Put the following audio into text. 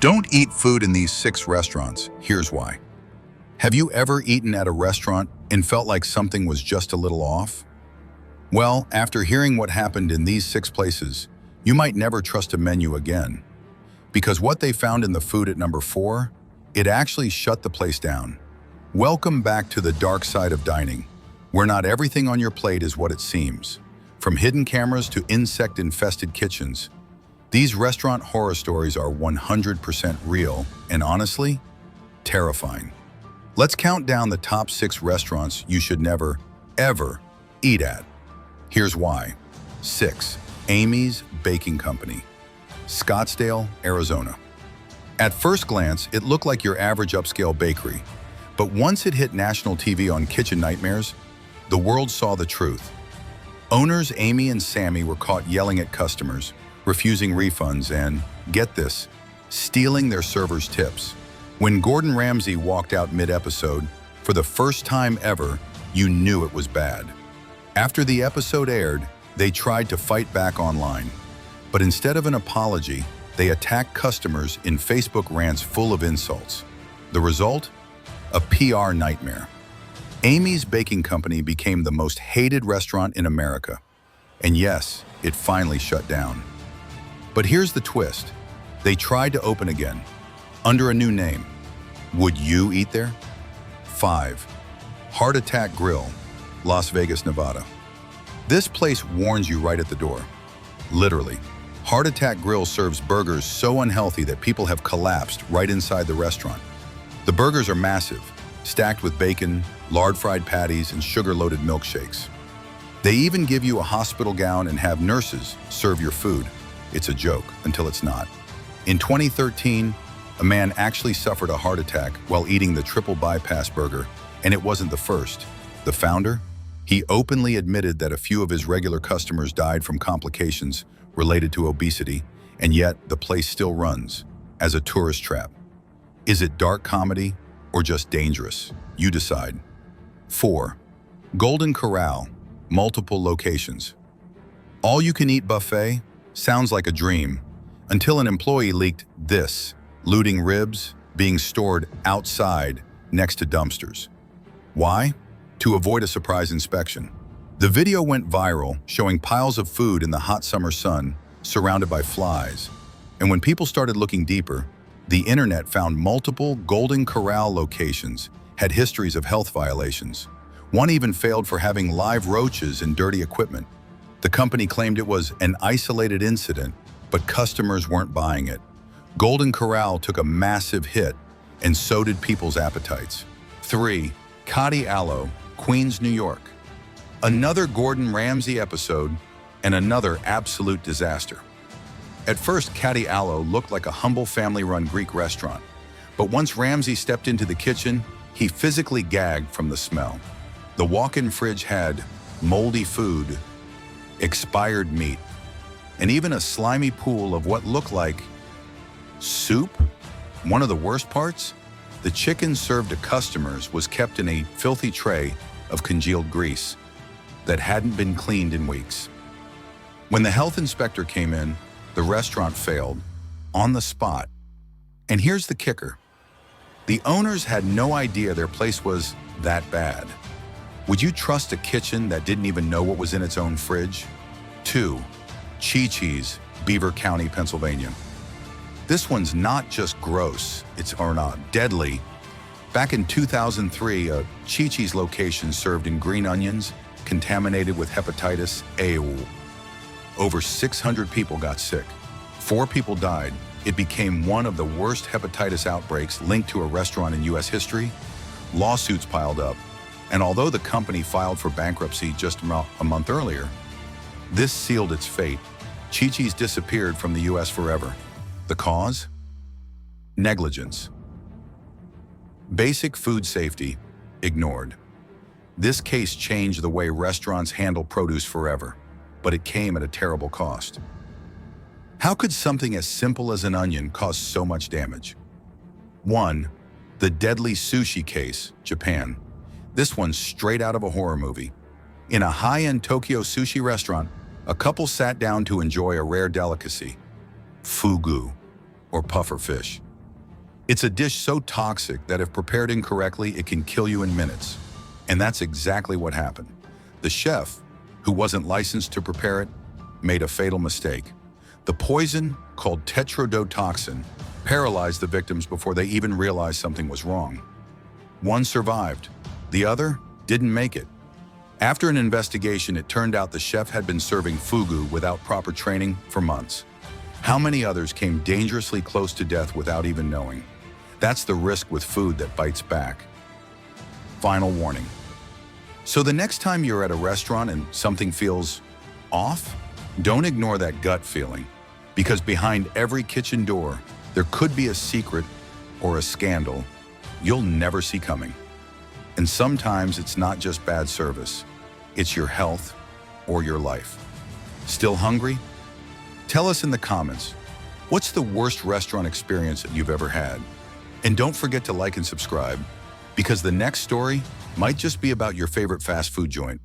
Don't eat food in these 6 restaurants. Here's why. Have you ever eaten at a restaurant and felt like something was just a little off? Well, after hearing what happened in these 6 places, you might never trust a menu again. Because what they found in the food at number 4, it actually shut the place down. Welcome back to the dark side of dining, where not everything on your plate is what it seems. From hidden cameras to insect-infested kitchens, these restaurant horror stories are 100% real and honestly, terrifying. Let's count down the top 6 restaurants you should never, ever eat at. Here's why. 6. Amy's Baking Company, Scottsdale, Arizona. At first glance, it looked like your average upscale bakery, but once it hit national TV on Kitchen Nightmares, the world saw the truth. Owners Amy and Sammy were caught yelling at customers, refusing refunds, and, get this, stealing their servers' tips. When Gordon Ramsay walked out mid-episode, for the first time ever, you knew it was bad. After the episode aired, they tried to fight back online. But instead of an apology, they attacked customers in Facebook rants full of insults. The result? A PR nightmare. Amy's Baking Company became the most hated restaurant in America. And yes, it finally shut down. But here's the twist. They tried to open again, under a new name. Would you eat there? 5. Heart Attack Grill, Las Vegas, Nevada. This place warns you right at the door. Literally. Heart Attack Grill serves burgers so unhealthy that people have collapsed right inside the restaurant. The burgers are massive, stacked with bacon, lard-fried patties, and sugar-loaded milkshakes. They even give you a hospital gown and have nurses serve your food. It's a joke until it's not. In 2013, a man actually suffered a heart attack while eating the triple bypass burger, and it wasn't the first. The founder? He openly admitted that a few of his regular customers died from complications related to obesity, and yet the place still runs as a tourist trap. Is it dark comedy or just dangerous? You decide. 4. Golden Corral, multiple locations. All-you-can-eat buffet sounds like a dream until an employee leaked this: looting ribs being stored outside next to dumpsters. Why? To avoid a surprise inspection. The video went viral, showing piles of food in the hot summer sun, surrounded by flies. And when people started looking deeper, the internet found multiple Golden Corral locations had histories of health violations. One even failed for having live roaches and dirty equipment. The company claimed it was an isolated incident, but customers weren't buying it. Golden Corral took a massive hit, and so did people's appetites. 3. Cotty Allo, Queens, New York. Another Gordon Ramsay episode, and another absolute disaster. At first, Cotty Allo looked like a humble family-run Greek restaurant, but once Ramsay stepped into the kitchen, he physically gagged from the smell. The walk-in fridge had moldy food, expired meat, and even a slimy pool of what looked like soup. One of the worst parts? The chicken served to customers was kept in a filthy tray of congealed grease that hadn't been cleaned in weeks. When the health inspector came in, the restaurant failed on the spot. And here's the kicker. The owners had no idea their place was that bad. Would you trust a kitchen that didn't even know what was in its own fridge? 2. Chi-Chi's, Beaver County, Pennsylvania. This one's not just gross, it's not deadly. Back in 2003, a Chi-Chi's location served in green onions contaminated with hepatitis A. Over 600 people got sick. 4 people died. It became one of the worst hepatitis outbreaks linked to a restaurant in U.S. history. Lawsuits piled up, and although the company filed for bankruptcy just a month earlier, this sealed its fate. Chi-Chi's disappeared from the U.S. forever. The cause? Negligence. Basic food safety ignored. This case changed the way restaurants handle produce forever, but it came at a terrible cost. How could something as simple as an onion cause so much damage? 1. The deadly sushi case, Japan. This one's straight out of a horror movie. In a high-end Tokyo sushi restaurant, a couple sat down to enjoy a rare delicacy, fugu, or puffer fish. It's a dish so toxic that if prepared incorrectly, it can kill you in minutes. And that's exactly what happened. The chef, who wasn't licensed to prepare it, made a fatal mistake. The poison, called tetrodotoxin, paralyzed the victims before they even realized something was wrong. One survived. The other didn't make it. After an investigation, it turned out the chef had been serving fugu without proper training for months. How many others came dangerously close to death without even knowing? That's the risk with food that bites back. Final warning. So the next time you're at a restaurant and something feels off, don't ignore that gut feeling, because behind every kitchen door, there could be a secret or a scandal you'll never see coming. And sometimes it's not just bad service, it's your health or your life. Still hungry? Tell us in the comments, what's the worst restaurant experience that you've ever had? And don't forget to like and subscribe, because the next story might just be about your favorite fast food joint.